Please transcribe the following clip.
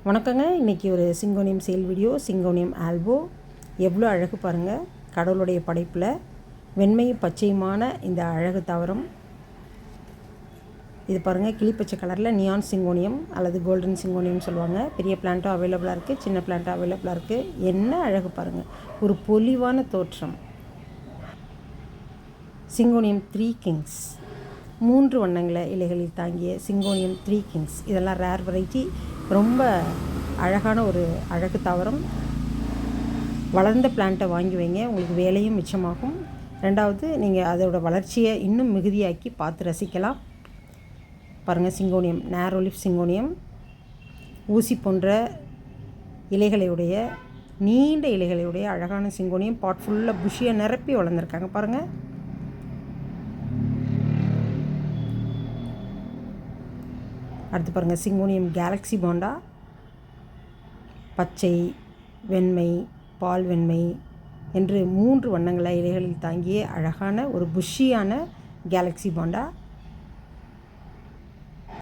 வணக்கங்க. இன்றைக்கி ஒரு சிங்கோனியம் சேல் வீடியோ. சிங்கோனியம் ஆல்போ எவ்வளோ அழகு பாருங்கள். கடவுளுடைய படைப்பில் வெண்மையும் பச்சையுமான இந்த அழகு தாவரம் இது பாருங்கள். கிளிப்பச்சை கலரில் நியான் சிங்கோனியம் அல்லது கோல்டன் சிங்கோனியம் சொல்லுவாங்க. பெரிய பிளான்ட்டும் அவைலபிளாக இருக்குது, சின்ன பிளான்ட்டும் அவைலபிளாக இருக்குது. என்ன அழகு பாருங்கள், ஒரு பொலிவான தோற்றம். சிங்கோனியம் 3 கிங்ஸ், 3 வண்ணங்களை இலைகளில் தாங்கிய சிங்கோனியம் 3 கிங்ஸ். இதெல்லாம் ரேர் வெரைட்டி, ரொம்ப அழகான ஒரு அழகு தாவரம். வளர்ந்த பிளான்ட்டை வாங்கி வைங்க, உங்களுக்கு வேலையும் மிச்சமாகும். ரெண்டாவது, நீங்கள் அதோட வளர்ச்சியை இன்னும் மிகுதியாக்கி பார்த்து ரசிக்கலாம். பாருங்கள், சிங்கோனியம் நேரோ லீஃப் சிங்கோனியம், ஊசி போன்ற இலைகளையுடைய நீண்ட இலைகளையுடைய அழகான சிங்கோனியம். பாட் ஃபுல்லாக புஷியை நிரப்பி வளர்ந்துருக்காங்க பாருங்கள். அடுத்து பாருங்கள், சிங்கோனியம் கேலக்ஸி பாண்டா. பச்சை, வெண்மை, பால் வெண்மை என்று 3 வண்ணங்களை இலைகளில் தாங்கிய அழகான ஒரு புஷியான கேலக்ஸி பாண்டா.